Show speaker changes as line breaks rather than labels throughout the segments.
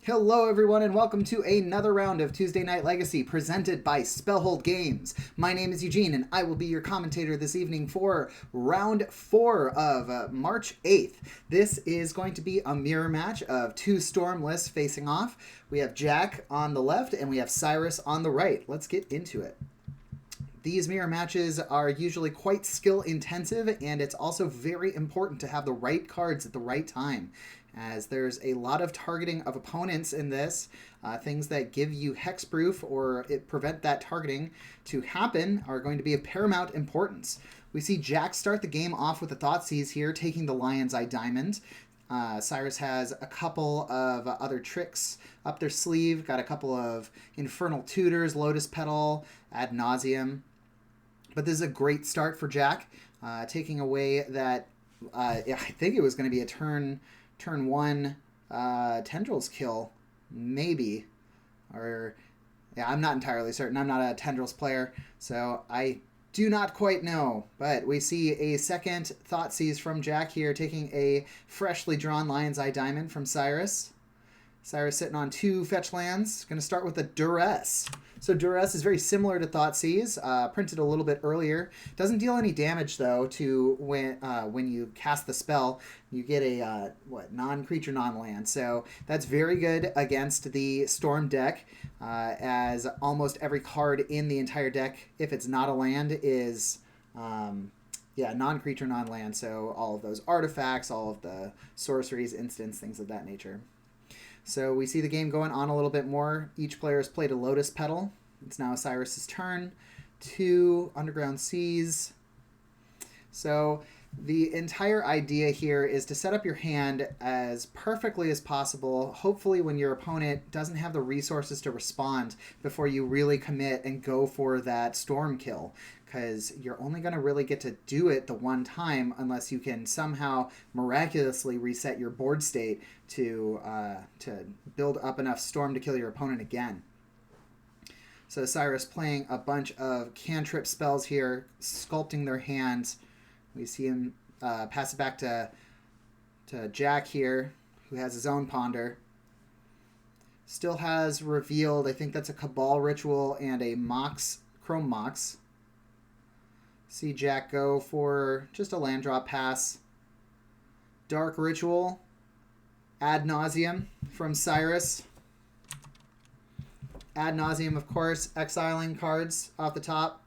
Hello everyone and welcome to another round of Tuesday Night Legacy presented by Spellhold Games. My name is Eugene and I will be your commentator this evening for round 4 of March 8th. This is going to be a mirror match of two Storm lists facing off. We have Jack on the left and we have Cyrus on the right. Let's get into it. These mirror matches are usually quite skill intensive, and it's also very important to have the right cards at the right time, as there's a lot of targeting of opponents in this. Things that give you hexproof or prevent that targeting to happen are going to be of paramount importance. We see Jack start the game off with the Thoughtseize here, taking the Lion's Eye Diamond. Cyrus has a couple of other tricks up their sleeve, got a couple of Infernal Tutors, Lotus Petal, Ad Nauseam. But this is a great start for Jack, taking away that, I think it was going to be a turn 1 Tendrils kill, maybe. Or, yeah, I'm not entirely certain. I'm not a Tendrils player, so I do not quite know. But we see a second Thoughtseize from Jack here, taking a freshly drawn Lion's Eye Diamond from Cyrus. Cyrus sitting on 2 fetch lands. Going to start with a Duress. So Duress is very similar to Thoughtseize, printed a little bit earlier. Doesn't deal any damage, though, to when you cast the spell. You get a, non-creature, non-land. So that's very good against the Storm deck, as almost every card in the entire deck, if it's not a land, is... non-creature, non-land. So all of those artifacts, all of the sorceries, instants, things of that nature. So we see the game going on a little bit more. Each player has played a Lotus Petal. It's now Cyrus's turn. 2 Underground Seas. So the entire idea here is to set up your hand as perfectly as possible, hopefully when your opponent doesn't have the resources to respond before you really commit and go for that storm kill, because you're only going to really get to do it the one time unless you can somehow miraculously reset your board state to build up enough storm to kill your opponent again. So Cyrus playing a bunch of cantrip spells here, sculpting their hands. We see him pass it back to Jack here, who has his own Ponder. Still has revealed, I think that's a Cabal Ritual and a Chrome Mox. See Jack go for just a land drop pass. Dark Ritual, Ad Nauseam from Cyrus. Ad Nauseam, of course, exiling cards off the top.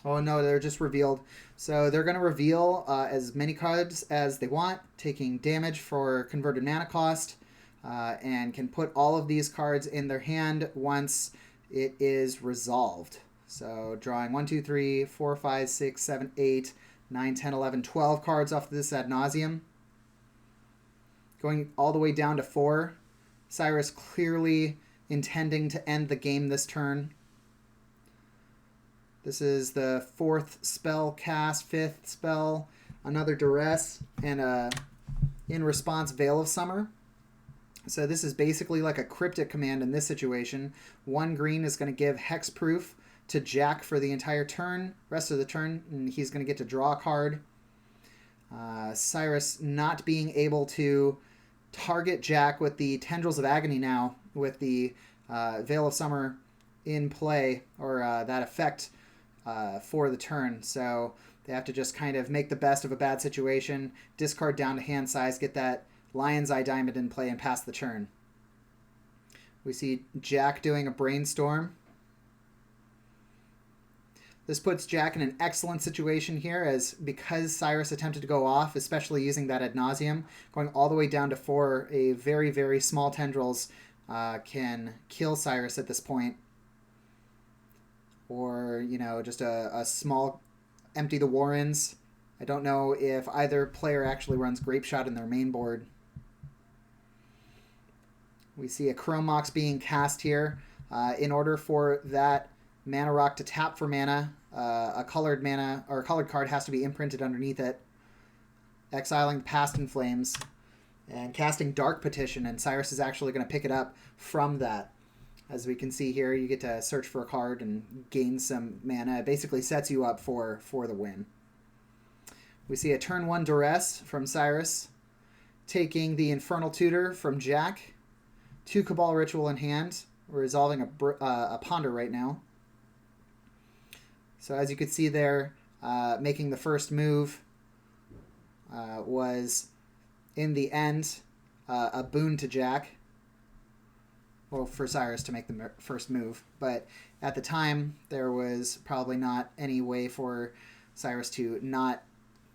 Oh no, they're just revealed. So they're going to reveal as many cards as they want, taking damage for converted mana cost, and can put all of these cards in their hand once it is resolved. So drawing 1, 2, 3, 4, 5, 6, 7, 8, 9, 10, 11, 12 cards off of this Ad Nauseam. Going all the way down to 4. Cyrus clearly intending to end the game this turn. This is the 4th spell cast, 5th spell, another Duress, and in response, Veil of Summer. So this is basically like a cryptic command in this situation. 1 green is going to give hexproof to Jack for the entire turn, rest of the turn, and he's going to get to draw a card. Cyrus not being able to target Jack with the Tendrils of Agony now, with the Veil of Summer in play, or that effect for the turn. So they have to just kind of make the best of a bad situation, discard down to hand size, get that Lion's Eye Diamond in play, and pass the turn. We see Jack doing a Brainstorm. This puts Jack in an excellent situation here, as because Cyrus attempted to go off, especially using that Ad Nauseam, going all the way down to 4, a very, very small Tendrils can kill Cyrus at this point. Or, just a small Empty the Warrens. I don't know if either player actually runs Grape Shot in their main board. We see a Chrome Mox being cast here. In order for that Mana Rock to tap for mana, a colored mana or a colored card has to be imprinted underneath it. Exiling Past in Flames and casting Dark Petition, and Cyrus is actually going to pick it up from that. As we can see here, you get to search for a card and gain some mana. It basically sets you up for the win. We see a turn 1 Duress from Cyrus, taking the Infernal Tutor from Jack. 2 Cabal Ritual in hand. We're resolving a Ponder right now. So as you could see there, making the first move was, in the end, a boon to Jack. Well, for Cyrus to make the first move. But at the time, there was probably not any way for Cyrus to not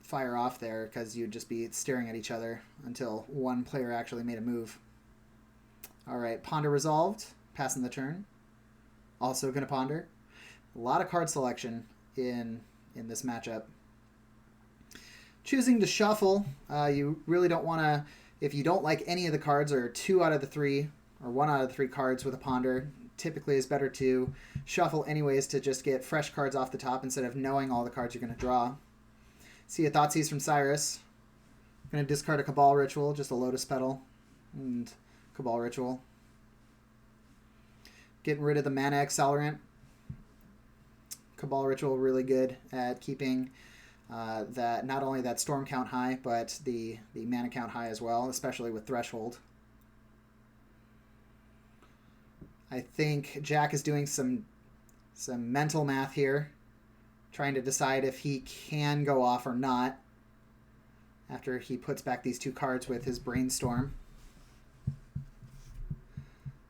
fire off there, because you'd just be staring at each other until one player actually made a move. All right, Ponder resolved, passing the turn. Also going to Ponder. A lot of card selection in this matchup. Choosing to shuffle, you really don't want to, if you don't like any of the cards, or 2 out of the 3, or 1 out of the 3 cards with a Ponder, typically is better to shuffle anyways to just get fresh cards off the top instead of knowing all the cards you're going to draw. See a Thoughtseize from Cyrus. Going to discard a Cabal Ritual, just a Lotus Petal and Cabal Ritual. Getting rid of the Mana Accelerant. Cabal Ritual really good at keeping that, not only that storm count high, but the mana count high as well, especially with Threshold. I think Jack is doing some mental math here, trying to decide if he can go off or not after he puts back these 2 cards with his Brainstorm.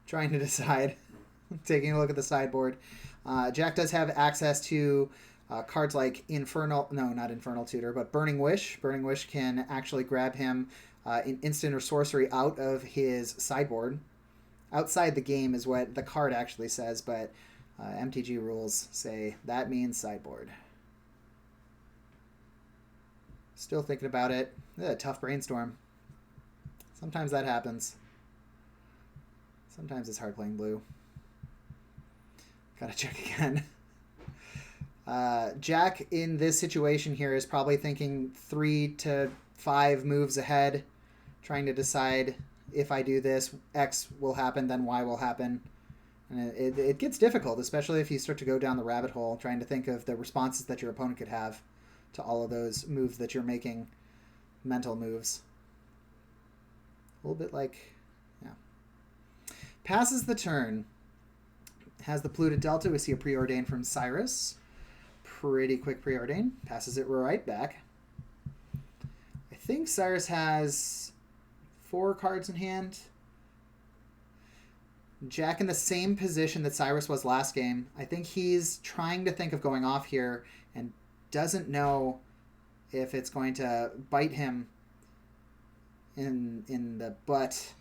Trying to decide. Taking a look at the sideboard. Jack does have access to cards like Infernal Tutor, but Burning Wish. Burning Wish can actually grab him an instant or sorcery out of his sideboard. Outside the game is what the card actually says, but MTG rules say that means sideboard. Still thinking about it. Tough Brainstorm. Sometimes that happens. Sometimes it's hard playing blue. Gotta check again. Jack in this situation here is probably thinking 3 to 5 moves ahead, trying to decide, if I do this, X will happen, then Y will happen. And it gets difficult, especially if you start to go down the rabbit hole, trying to think of the responses that your opponent could have to all of those moves that you're making, mental moves. A little bit like, yeah. Passes the turn. Has the Polluted Delta. We see a Preordain from Cyrus. Pretty quick Preordain. Passes it right back. I think Cyrus has 4 cards in hand. Jack in the same position that Cyrus was last game. I think he's trying to think of going off here and doesn't know if it's going to bite him in the butt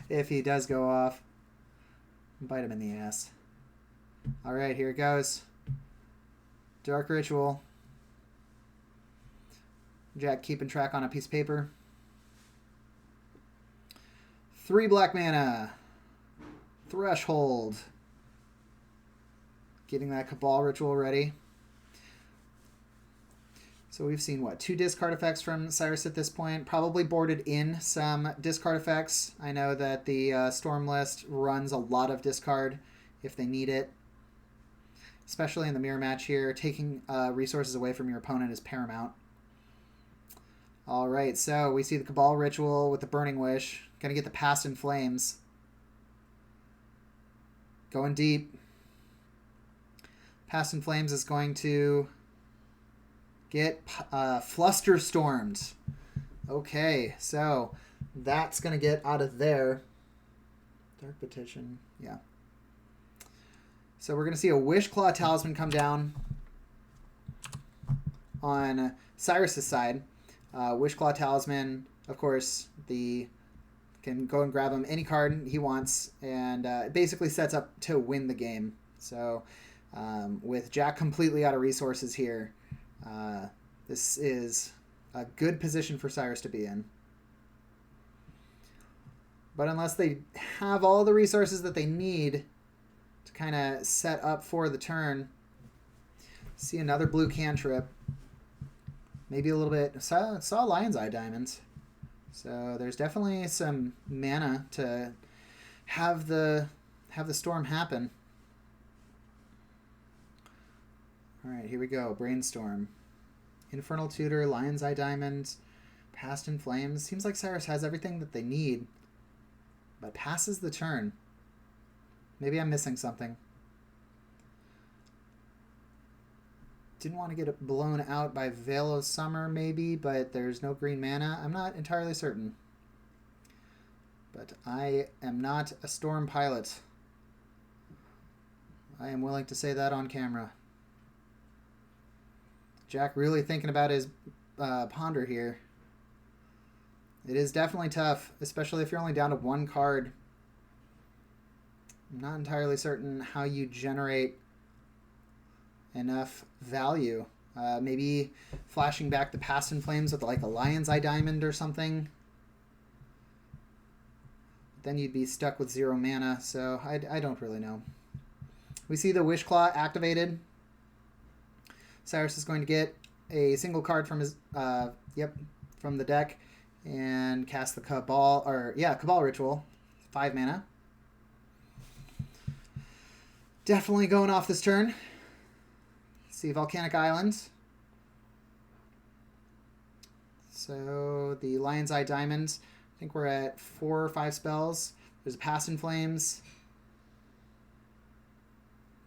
if he does go off. Bite him in the ass. All right, here it goes. Dark Ritual. Jack keeping track on a piece of paper. 3 black mana. Threshold. Getting that Cabal Ritual ready. So we've seen, what, 2 discard effects from Cyrus at this point. Probably boarded in some discard effects. I know that the Storm list runs a lot of discard if they need it. Especially in the mirror match here. Taking resources away from your opponent is paramount. Alright, so we see the Cabal Ritual with the Burning Wish. Gonna get the Past in Flames. Going deep. Past in Flames is going to get Flusterstormed. Okay, so that's going to get out of there. Dark Petition, yeah. So we're going to see a Wishclaw Talisman come down on Cyrus's side. Wishclaw Talisman, of course, can go and grab him any card he wants, and it basically sets up to win the game. So with Jack completely out of resources here, this is a good position for Cyrus to be in. But unless they have all the resources that they need to kind of set up for the turn, see another blue cantrip. Maybe a little bit. Saw Lion's Eye Diamonds. So there's definitely some mana to have the storm happen. All right, here we go. Brainstorm. Infernal Tutor, Lion's Eye Diamond, Past in Flames. Seems like Cyrus has everything that they need. but passes the turn. Maybe I'm missing something. Didn't want to get it blown out by Veil of Summer, maybe, but there's no green mana. I'm not entirely certain. But I am not a Storm pilot. I am willing to say that on camera. Jack really thinking about his ponder here. It is definitely tough, especially if you're only down to one card. I'm not entirely certain how you generate enough value. Maybe flashing back the Past in Flames with like a Lion's Eye Diamond or something. Then you'd be stuck with 0 mana, so I don't really know. We see the Wish Claw activated. Cyrus is going to get a single card from his from the deck and cast the Cabal Ritual, 5 mana. Definitely going off this turn. See Volcanic Island. So the Lion's Eye Diamond. I think we're at 4 or 5 spells. There's a Past in Flames.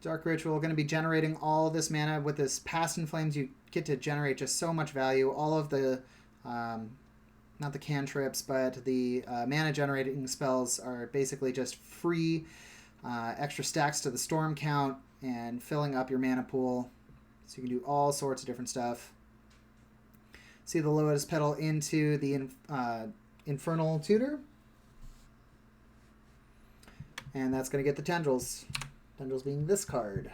Dark Ritual, going to be generating all of this mana. With this Past in Flames, you get to generate just so much value. All of the, not the cantrips, but the mana generating spells are basically just free extra stacks to the storm count and filling up your mana pool. So you can do all sorts of different stuff. See the Lotus Petal into the Infernal Tutor. And that's going to get the Tendrils. Tendrils being this card.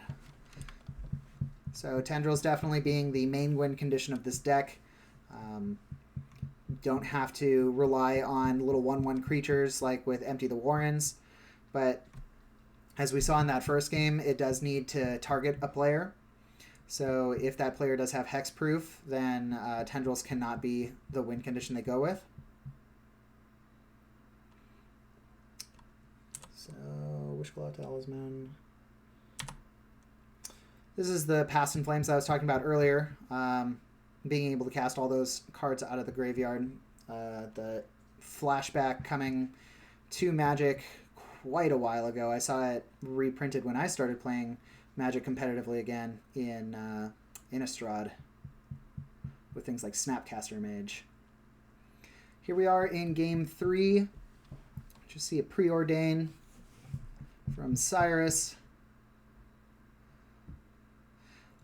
So Tendrils definitely being the main win condition of this deck. Don't have to rely on little 1/1 creatures like with Empty the Warrens. But as we saw in that first game, it does need to target a player. So if that player does have hexproof, then Tendrils cannot be the win condition they go with. So Wishclaw Talisman. This is the Past in Flames I was talking about earlier. Being able to cast all those cards out of the graveyard. The flashback coming to Magic quite a while ago. I saw it reprinted when I started playing Magic competitively again in Innistrad with things like Snapcaster Mage. Here we are in Game 3. Just see a Preordain from Cyrus.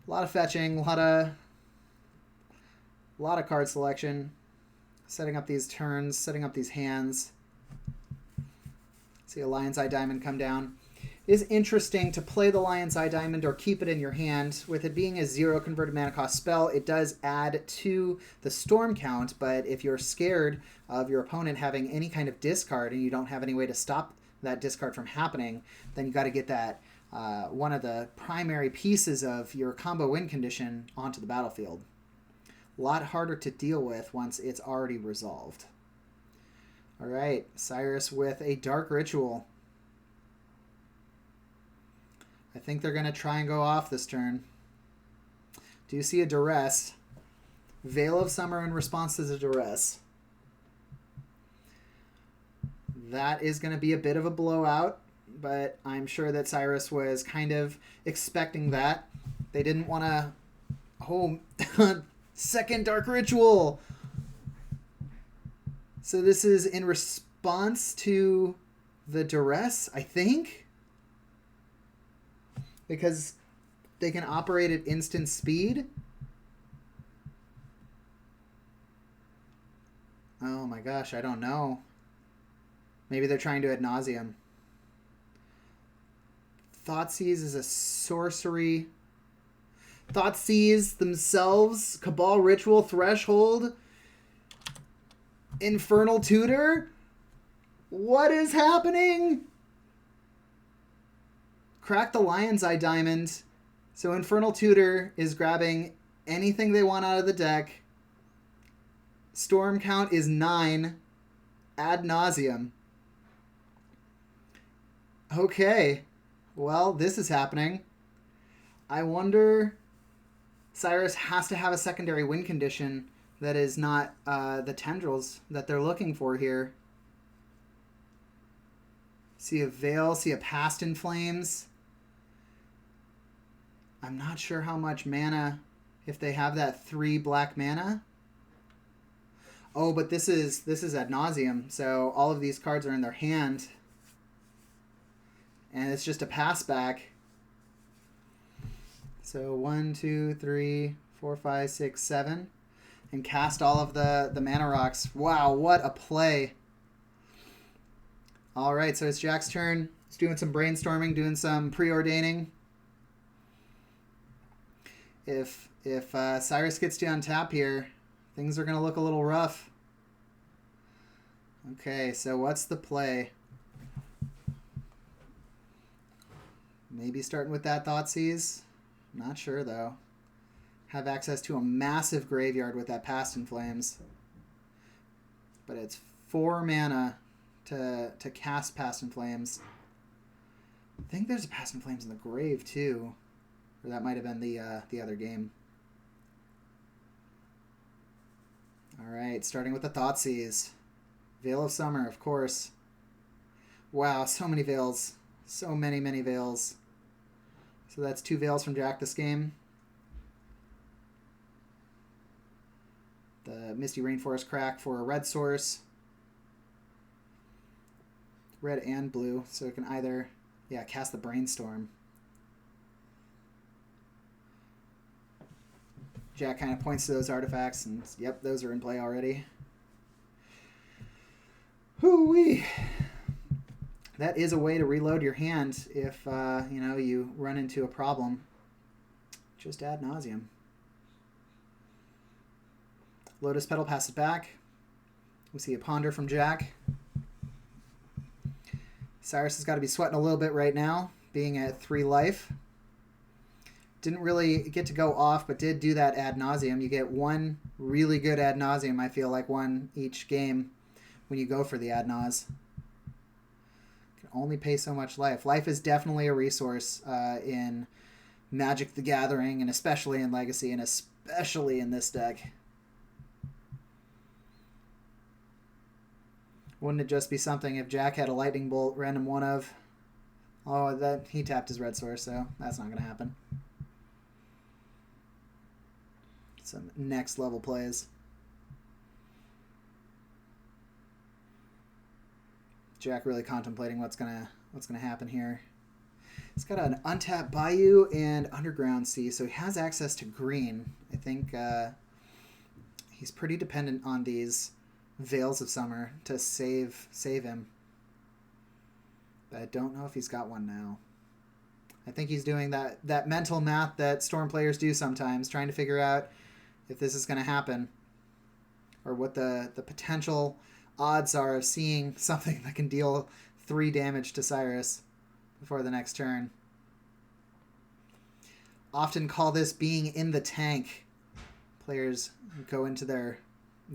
A lot of fetching, a lot of card selection, setting up these turns, setting up these hands. See a Lion's Eye Diamond come down. It is interesting to play the Lion's Eye Diamond or keep it in your hand. With it being a 0 converted mana cost spell, it does add to the storm count, but if you're scared of your opponent having any kind of discard and you don't have any way to stop that discard from happening, then you got to get that one of the primary pieces of your combo win condition onto the battlefield. A lot harder to deal with once it's already resolved. All right, Cyrus with a Dark Ritual. I think they're going to try and go off this turn. Do you see a Duress? Veil of Summer in response to the Duress. That is going to be a bit of a blowout, but I'm sure that Cyrus was kind of expecting that. They didn't want to... Oh, second Dark Ritual! So this is in response to the Duress, I think? Because they can operate at instant speed? Oh my gosh, I don't know. Maybe they're trying to ad nauseam. Thoughtseize is a sorcery. Thoughtseize themselves, Cabal Ritual, Threshold, Infernal Tutor? What is happening? Crack the Lion's Eye Diamond. So Infernal Tutor is grabbing anything they want out of the deck. Storm count is 9. Ad nauseam. Okay. Well, this is happening. I wonder... Cyrus has to have a secondary win condition that is not the Tendrils that they're looking for here. See a Veil, see a Past in Flames. I'm not sure how much mana, if they have that 3 black mana. Oh, but this is Ad Nauseam, so all of these cards are in their hand. And it's just a pass back. So 1, 2, 3, 4, 5, 6, 7. And cast all of the mana rocks. Wow, what a play. Alright, so it's Jack's turn. He's doing some brainstorming, doing some preordaining. If Cyrus gets to untap here, things are going to look a little rough. Okay, so what's the play? Maybe starting with that Thoughtseize. Not sure, though. Have access to a massive graveyard with that Past in Flames. But it's 4 mana to cast Past in Flames. I think there's a Past in Flames in the grave, too. Or that might have been the other game. Alright, starting with the Thoughtseize. Veil of Summer, of course. Wow, so many Veils. So many Veils. So that's 2 Veils from Jack this game. The Misty Rainforest Crack for a red source. Red and blue, so it can either, cast the Brainstorm. Jack kind of points to those artifacts, and yep, those are in play already. Hoo-wee! That is a way to reload your hand if, you run into a problem. Just Ad Nauseam. Lotus Petal passes back. We see a Ponder from Jack. Cyrus has got to be sweating a little bit right now, being at 3 life. Didn't really get to go off, but did do that Ad Nauseam. You get 1 really good Ad Nauseam, I feel like, 1 each game when you go for the Ad Naus. Can only pay so much life. Life is definitely a resource in Magic the Gathering, and especially in Legacy, and especially in this deck. Wouldn't it just be something if Jack had a Lightning Bolt random 1 of? Oh, that he tapped his red source, so that's not going to happen. Some next level plays. Jack really contemplating what's gonna happen here. He's got an untapped Bayou and Underground Sea, so he has access to green. I think he's pretty dependent on these Veils of Summer to save him. But I don't know if he's got one now. I think he's doing that mental math that Storm players do sometimes, trying to figure out if this is going to happen, or what the potential odds are of seeing something that can deal 3 damage to Cyrus before the next turn. Often call this being in the tank. Players go into their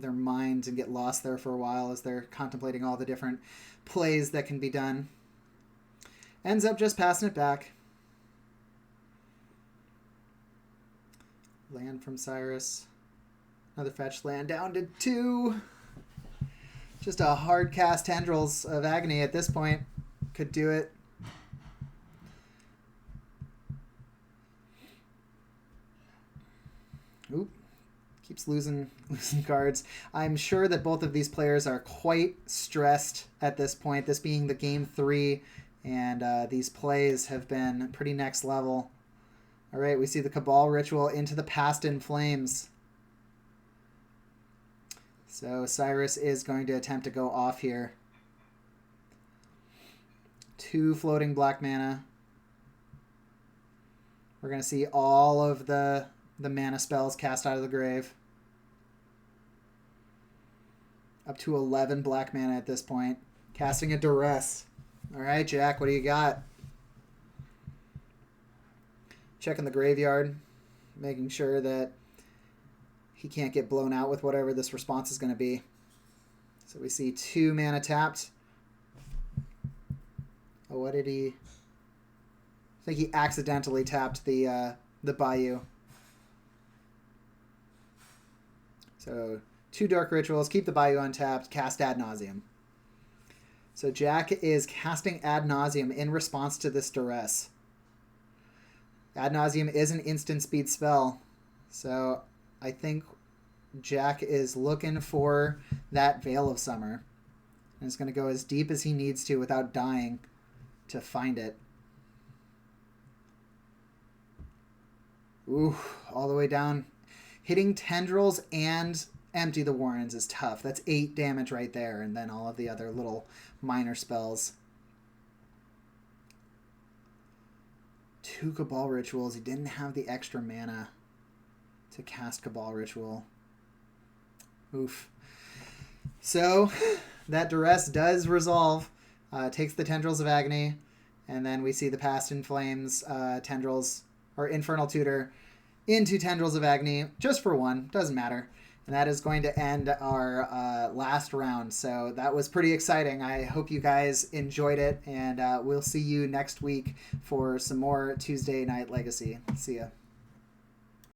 minds and get lost there for a while as they're contemplating all the different plays that can be done. Ends up just passing it back. Land from Cyrus. Another fetch land down to 2. Just a hard cast Tendrils of Agony at this point. Could do it. Oop. Keeps losing cards. I'm sure that both of these players are quite stressed at this point. This being the game 3. And these plays have been pretty next level. All right, we see the Cabal Ritual into the Past in Flames. So Cyrus is going to attempt to go off here. 2 floating black mana. We're going to see all of the mana spells cast out of the grave. Up to 11 black mana at this point. Casting a Duress. All right, Jack, what do you got? Checking the graveyard, making sure that he can't get blown out with whatever this response is going to be. So we see 2 mana tapped. Oh, what did he... I think he accidentally tapped the Bayou. So 2 Dark Rituals, keep the Bayou untapped, cast Ad Nauseam. So Jack is casting Ad Nauseam in response to this duress. Ad Nauseam is an instant speed spell. So I think Jack is looking for that Veil of Summer. And is going to go as deep as he needs to without dying to find it. Ooh, all the way down. Hitting Tendrils and Empty the Warrens is tough. That's 8 damage right there. And then all of the other little minor spells. 2 Cabal Rituals. He didn't have the extra mana to cast Cabal Ritual. Oof. So that duress does resolve. Takes the Tendrils of Agony. And then we see the Past in Flames Tendrils, or Infernal Tutor, into Tendrils of Agony, just for 1. Doesn't matter. And that is going to end our last round. So that was pretty exciting. I hope you guys enjoyed it. And we'll see you next week for some more Tuesday Night Legacy. See ya.